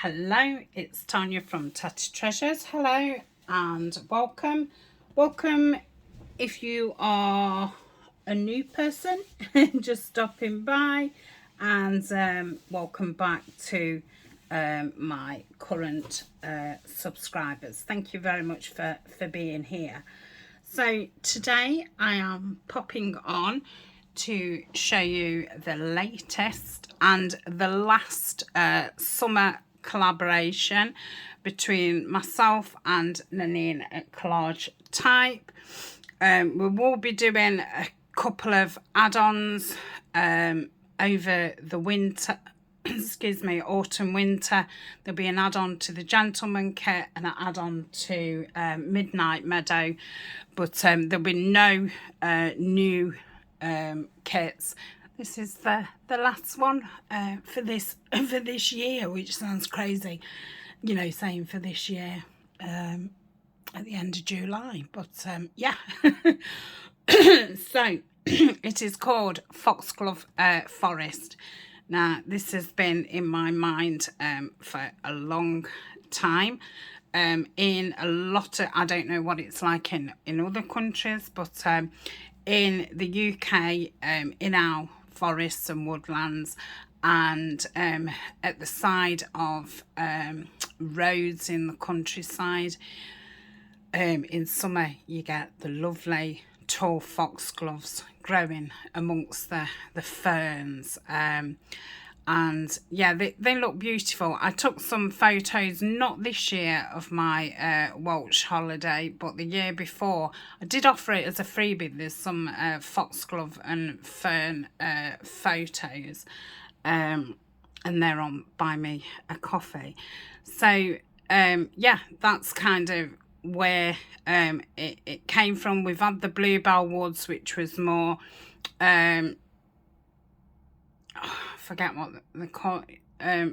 Hello, it's Tanya from Tatty Treasures. Hello and welcome. Welcome if you are a new person just stopping by, and welcome back to my current subscribers. Thank you very much for being here. So today I am popping on to show you the latest and the last summer collaboration between myself and Nanine at Collage Type. We will be doing a couple of add-ons over the winter, excuse me, autumn winter. There'll be an add-on to the gentleman kit and an add-on to Midnight Meadow, but there'll be no new kits. This is the last one for this year, which sounds crazy, you know, saying for this year at the end of July, but yeah. So it is called Foxglove Forest. Now this has been in my mind for a long time. In a lot of, I don't know what it's like in other countries, but in the UK, in our forests and woodlands, and at the side of roads in the countryside, in summer you get the lovely tall foxgloves growing amongst the ferns, and yeah, they look beautiful. I took some photos, not this year of my Welsh holiday, but the year before. I did offer it as a freebie. There's some foxglove and fern photos, and they're on Buy Me a Coffee. So yeah, that's kind of where it came from. We've had the Bluebell Woods, which was more forget what they call it,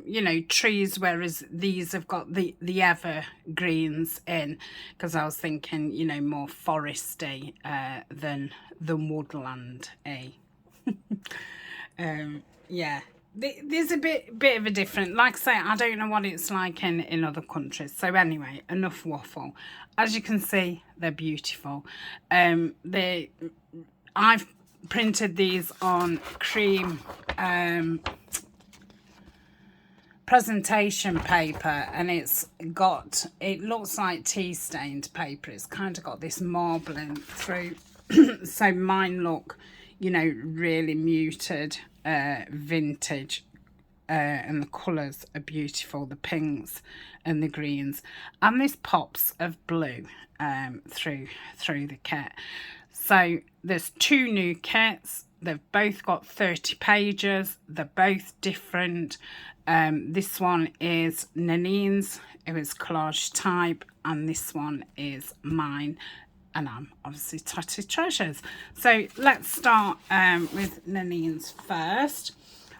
you know, trees, whereas these have got the evergreens in, because I was thinking, you know, more foresty than woodland yeah, there's a bit of a different, like I say, I don't know what it's like in other countries. So anyway, enough waffle. As you can see, they're beautiful. I've printed these on cream presentation paper, and it looks like tea stained paper. It's kind of got this marbling through. So mine look, you know, really muted, vintage, and the colours are beautiful, the pinks and the greens, and this pops of blue through the kit. So there's two new kits. They've both got 30 pages. They're both different. This one is Nanine's, it was Collage Type, and this one is mine, and I'm obviously Tatty Treasures. So let's start with Nanine's first.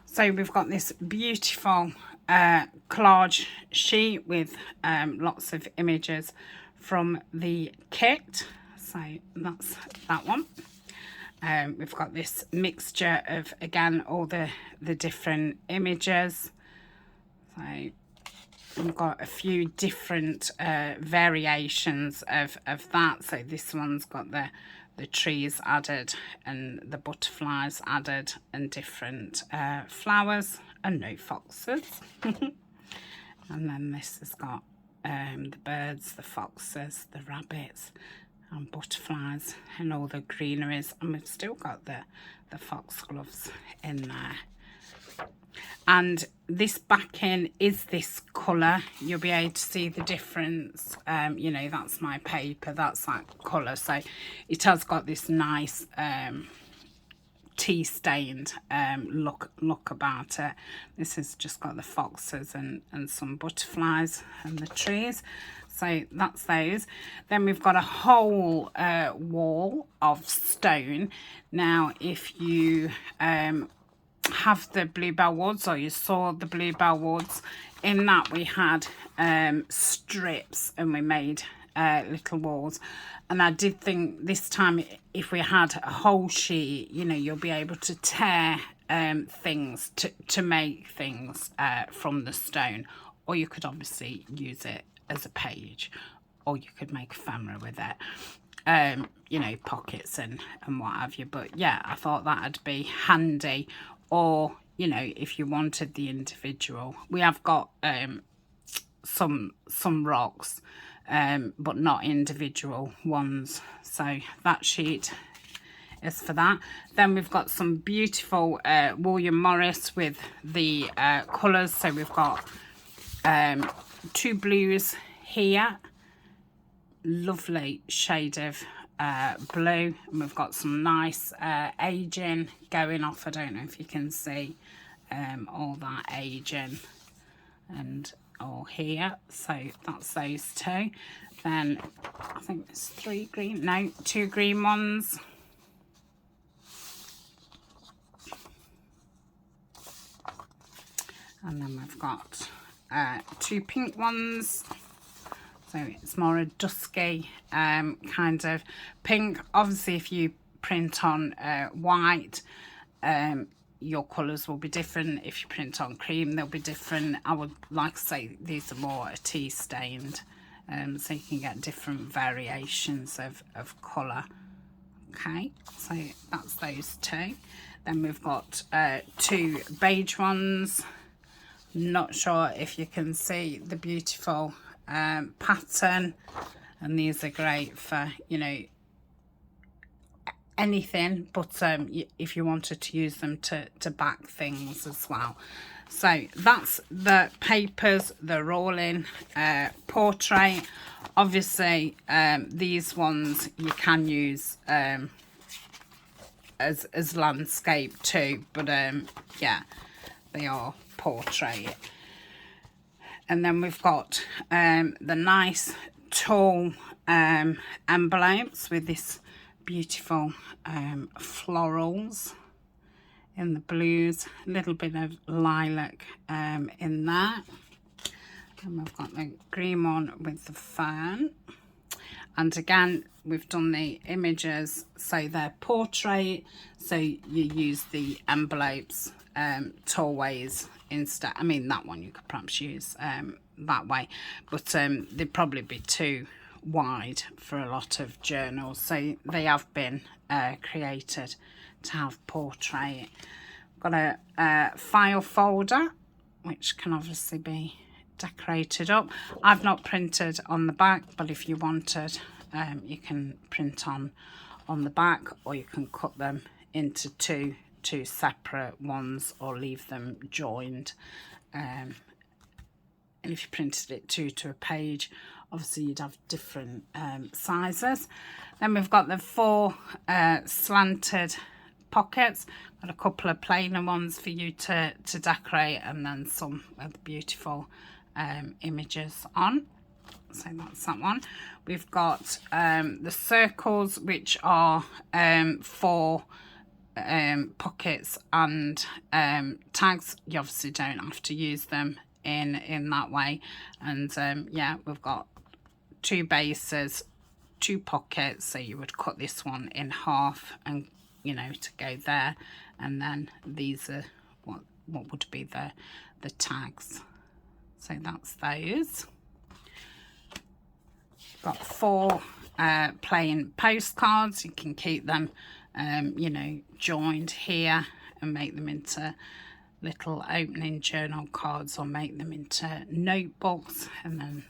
So we've got this beautiful collage sheet with lots of images from the kit. So that's that one. We've got this mixture of, again, all the different images. So we've got a few different variations of that. So this one's got the trees added and the butterflies added and different flowers and no foxes. And then this has got the birds, the foxes, the rabbits and butterflies and all the greeneries, and we've still got the foxgloves in there. And this backing is this colour. You'll be able to see the difference. You know, that's my paper, that's that colour. So it has got this nice tea stained look about it. This has just got the foxes and some butterflies and the trees. So that's those. Then we've got a whole wall of stone. Now if you have the Bluebell Woods, or you saw the Bluebell Woods, in that we had strips and we made little walls. And I did think this time, if we had a whole sheet, you know, you'll be able to tear things to make things from the stone, or you could obviously use it as a page, or you could make ephemera with it, you know, pockets and what have you. But yeah, I thought that'd be handy. Or, you know, if you wanted the individual, we have got some rocks, but not individual ones, so that sheet is for that. Then we've got some beautiful William Morris with the colours. So we've got 2 blues here, lovely shade of blue, and we've got some nice aging going off. I don't know if you can see all that aging and all here, so that's those 2. Then I think there's 3 green, no, 2 green ones, and then we've got 2 pink ones. So it's more a dusky kind of pink. Obviously, if you print on white, your colours will be different. If you print on cream, they'll be different. I would like to say these are more a tea stained, so you can get different variations of colour. Okay, so that's those 2. Then we've got 2 beige ones. Not sure if you can see the beautiful pattern, and these are great for, you know, anything, but if you wanted to use them to back things as well. So that's the papers. They're all in portrait. Obviously these ones you can use as landscape too, but yeah, they are portrait. And then we've got the nice tall envelopes with this beautiful florals in the blues, a little bit of lilac in that. And we've got the green one with the fern. And again, we've done the images, so they're portrait, so you use the envelopes tall ways instead. I mean, that one you could perhaps use that way, but they'd probably be too wide for a lot of journals, so they have been created to have portrait. Got a file folder which can obviously be decorated up. I've not printed on the back, but if you wanted, you can print on the back, or you can cut them into two separate ones, or leave them joined. And if you printed it to a page, obviously you'd have different sizes. Then we've got the 4 slanted pockets. Got a couple of plainer ones for you to decorate, and then some with beautiful images on. So that's that one. We've got the circles, which are 4 pockets and tags. You obviously don't have to use them in that way. And yeah, we've got 2 bases, 2 pockets, so you would cut this one in half, and you know, to go there, and then these are what would be the tags. So that's those. Got 4 plain postcards. You can keep them you know, joined here and make them into little opening journal cards, or make them into notebooks, and then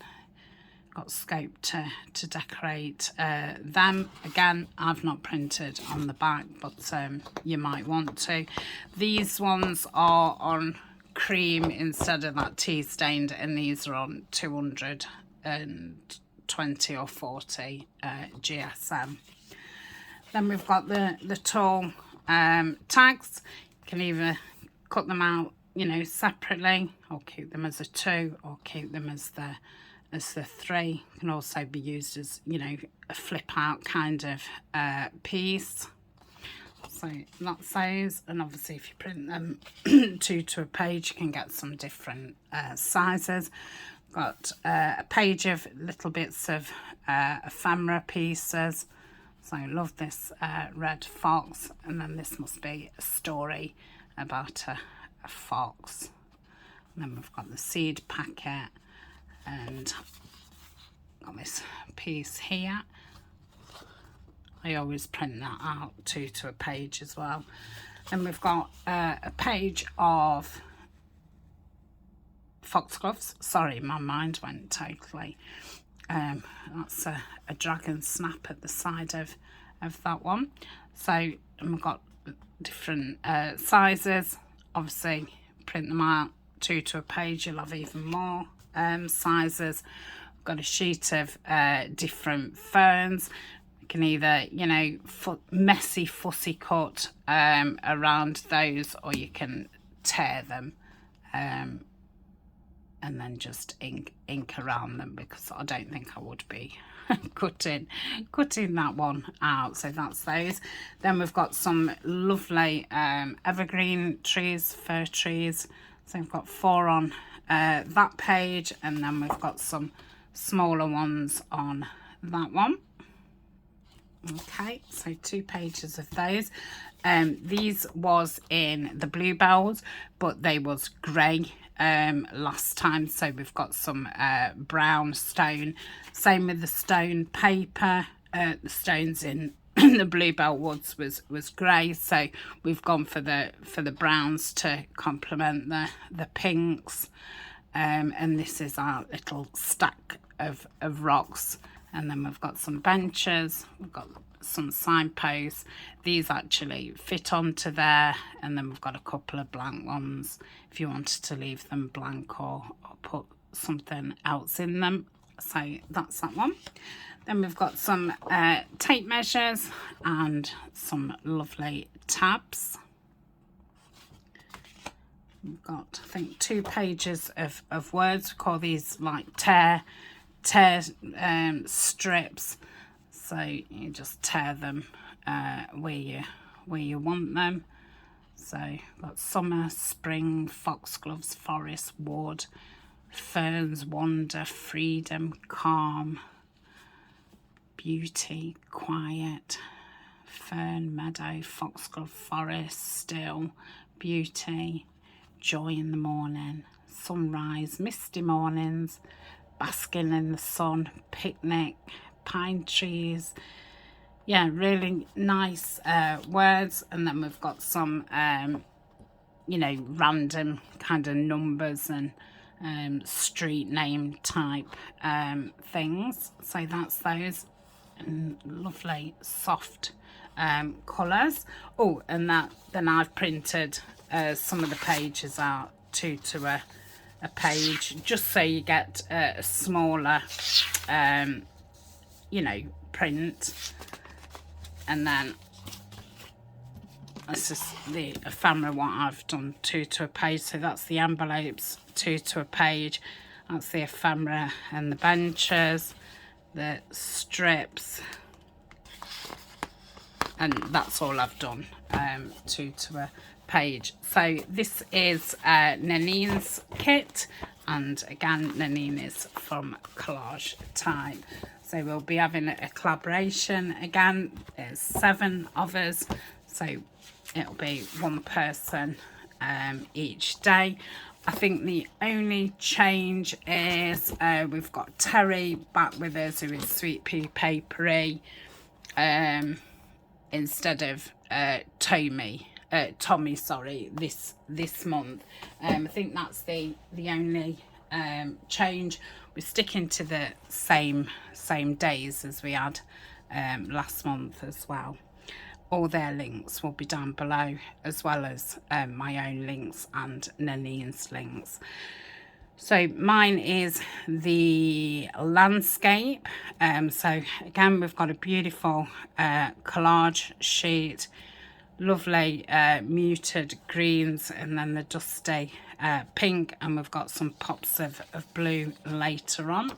got scope to decorate them. Again, I've not printed on the back, but you might want to. These ones are on cream instead of that tea stained, and these are on 220 or 40 GSM. Then we've got the tall tags. You can either cut them out, you know, separately, or keep them as a 2, or keep them as the 3. Can also be used as, you know, a flip out kind of piece. So that's those. And obviously if you print them to a page, you can get some different sizes. Got a page of little bits of ephemera pieces. So I love this red fox, and then this must be a story about a fox. And then we've got the seed packet, and got this piece here. I always print that out to a page as well. Then we've got a page of Foxgloves. Sorry, my mind went totally. That's a dragon snap at the side of that one. So we've got different sizes. Obviously, print them out to a page. You'll have even more sizes. Got a sheet of different ferns. You can either, you know, messy fussy cut around those, or you can tear them and then just ink around them, because I don't think I would be cutting that one out. So that's those. Then we've got some lovely evergreen trees, fir trees. So we've got 4 on that page, and then we've got some smaller ones on that one. Okay, so 2 pages of those. These was in the bluebells, but they was grey last time, so we've got some brown stone. Same with the stone paper. The stones in the bluebell woods was grey, so we've gone for the browns to complement the pinks. And this is our little stack of rocks. And then we've got some benches, we've got some signposts. These actually fit onto there, and then we've got a couple of blank ones if you wanted to leave them blank or put something else in them. So that's that one. Then we've got some tape measures and some lovely tabs. We've got, I think, 2 pages of words. We call these like tear strips. So you just tear them where you want them. So got summer, spring, foxgloves, forest, wood, ferns, wonder, freedom, calm, beauty, quiet, fern, meadow, foxglove, forest, still, beauty, joy in the morning, sunrise, misty mornings, basking in the sun, picnic, pine trees. Yeah, really nice words. And then we've got some you know, random kind of numbers and street name type things. So that's those. And lovely soft colours. Oh, and then I've printed some of the pages out to a page, just so you get a smaller you know, print. And then this is the ephemera what I've done to a page. So that's the envelopes to a page. That's the ephemera and the benches, the strips, and that's all I've done to a page. So this is Nanine's kit, and again, Nanine is from Collage Time. So we'll be having a collaboration again. There's 7 of us, so it'll be 1 person each day. I think the only change is we've got Terry back with us, who is Sweet Pea Papery, instead of Tommy, sorry, this month. I think that's the only change. We're sticking to the same days as we had last month as well. All their links will be down below, as well as my own links and Nanine's links. So mine is the landscape. So again, we've got a beautiful collage sheet, lovely muted greens, and then the dusty pink, and we've got some pops of blue later on.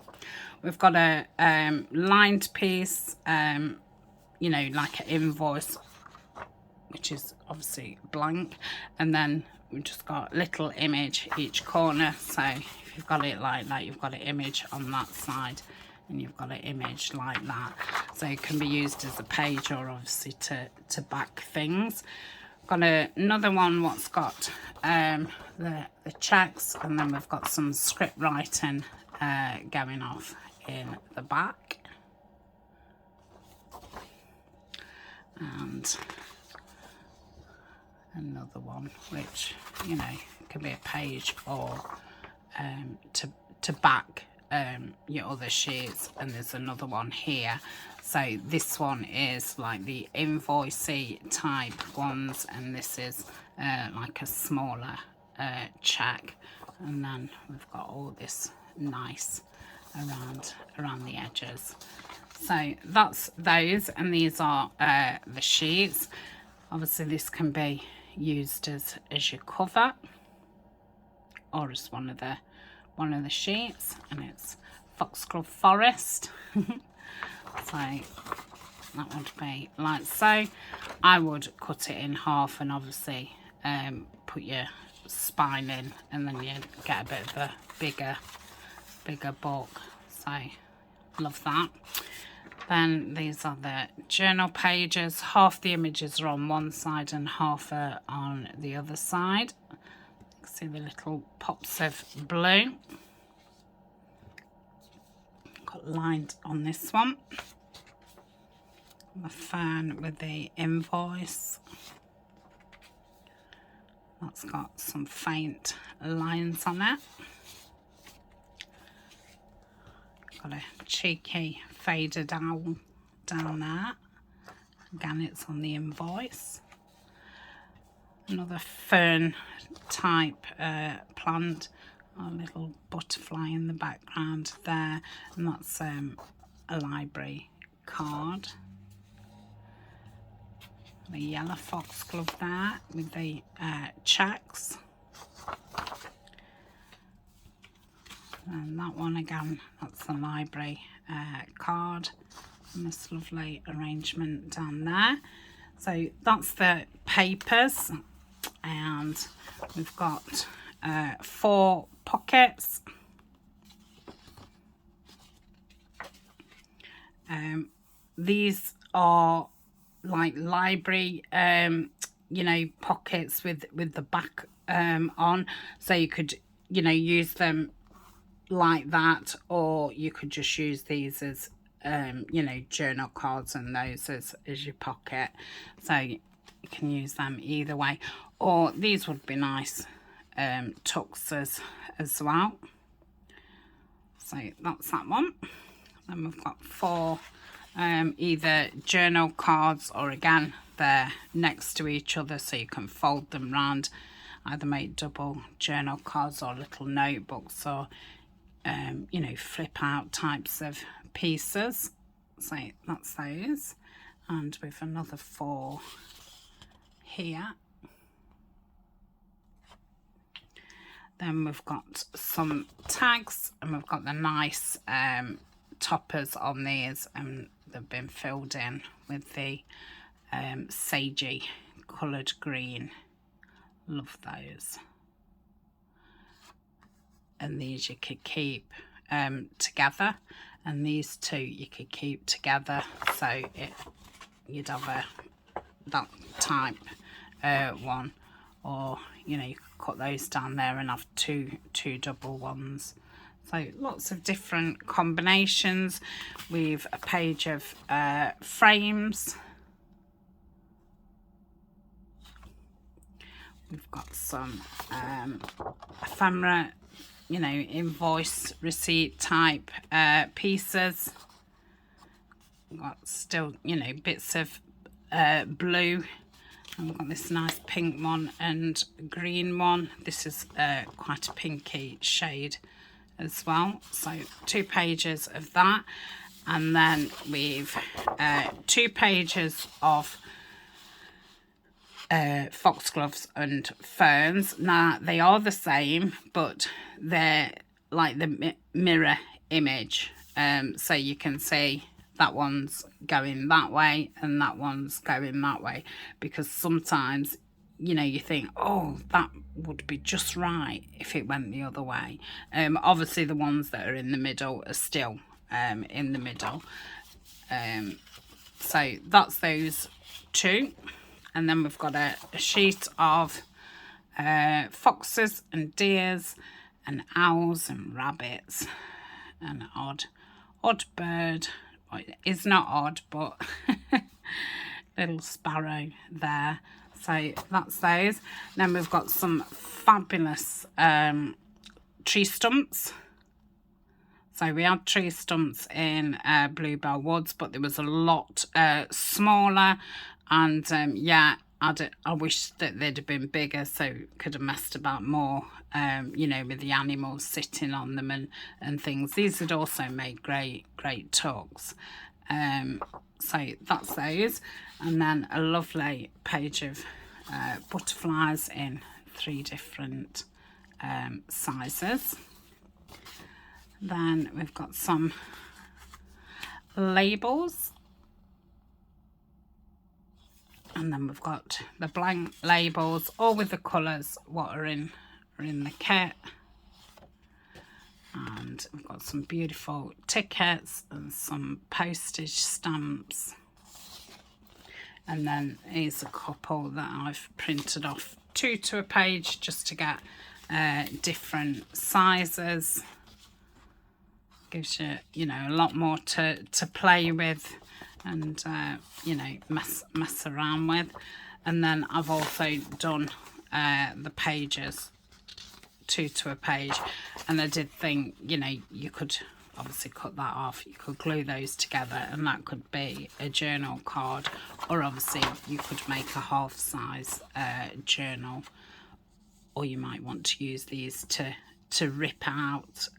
We've got a lined piece, you know, like an invoice, which is obviously blank, and then we've just got a little image each corner. So if you've got it like that, you've got an image on that side, and you've got an image like that. So it can be used as a page, or obviously to back things. Got another one what's got the checks, and then we've got some script writing going off in the back. And another one which, you know, can be a page or to back your other sheets. And there's another one here. So this one is like the invoicey type ones, and this is like a smaller check. And then we've got all this nice around the edges. So that's those, and these are the sheets. Obviously this can be used as your cover or as one of the sheets, and it's Foxglove Forest. So that would be like so. I would cut it in half and obviously put your spine in, and then you get a bit of a bigger book. So love that. Then these are the journal pages. Half the images are on one side and half are on the other side. You can see the little pops of blue. Got lined on this one. The fern with the invoice. That's got some faint lines on it. Got a cheeky faded owl down there. Again, it's on the invoice. Another fern type plant. A little butterfly in the background there, and that's a library card. The yellow foxglove there with the checks. And that one again, that's the library card. And this lovely arrangement down there. So that's the papers, and we've got 4 pockets. These are like library you know, pockets with the back on, so you could, you know, use them like that, or you could just use these as you know, journal cards, and those as your pocket. So you can use them either way, or these would be nice tucks as well. So that's that one. Then we've got 4 either journal cards, or again they're next to each other, so you can fold them round, either make double journal cards or little notebooks, or you know, flip out types of pieces. So that's those. And with another 4 here. Then we've got some tags, and we've got the nice toppers on these, and they've been filled in with the sagey coloured green. Love those. And these you could keep together, and these 2 you could keep together, so you'd have that type one, or you know, you could cut those down there and have two double ones. So lots of different combinations. We've a page of frames. We've got some ephemera, you know, invoice receipt type pieces. We've got still, you know, bits of blue. And we've got this nice pink one and green one. This is quite a pinky shade as well. So 2 pages of that. And then we've 2 pages of foxgloves and ferns. Now they are the same, but they're like the mirror image, so you can see that one's going that way and that one's going that way, because sometimes, you know, you think, oh, that would be just right if it went the other way. Obviously the ones that are in the middle are still in the middle. So that's those 2. And then we've got a sheet of foxes and deers and owls and rabbits and an odd bird. Well, it's not odd, but little sparrow there. So that's those. Then we've got some fabulous tree stumps. So we had tree stumps in Bluebell Woods, but there was a lot smaller, and yeah, I wish that they'd have been bigger, so could have messed about more, you know, with the animals sitting on them and things. These had also made great tugs. So that's those. And then a lovely page of butterflies in 3 different sizes. Then we've got some labels. And then we've got the blank labels, all with the colours what are in the kit. And we've got some beautiful tickets and some postage stamps. And then here's a couple that I've printed off 2 to a page just to get different sizes. Gives you, you know, a lot more to play with and, you know, mess around with. And then I've also done the pages 2 to a page, and I did think, you know, you could obviously cut that off, you could glue those together, and that could be a journal card, or obviously you could make a half size journal, or you might want to use these to rip out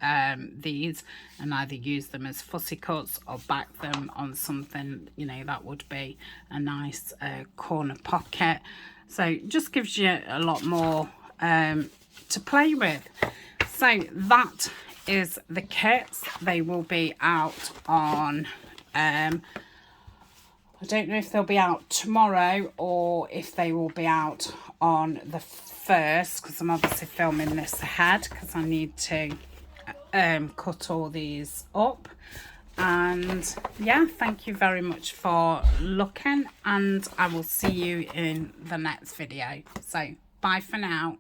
these and either use them as fussy cuts or back them on something, you know, that would be a nice corner pocket. So it just gives you a lot more to play with. So that is the kits. They will be out on I don't know if they'll be out tomorrow or if they will be out on the 1st, because I'm obviously filming this ahead because I need to cut all these up. And yeah, thank you very much for looking, and I will see you in the next video. So bye for now.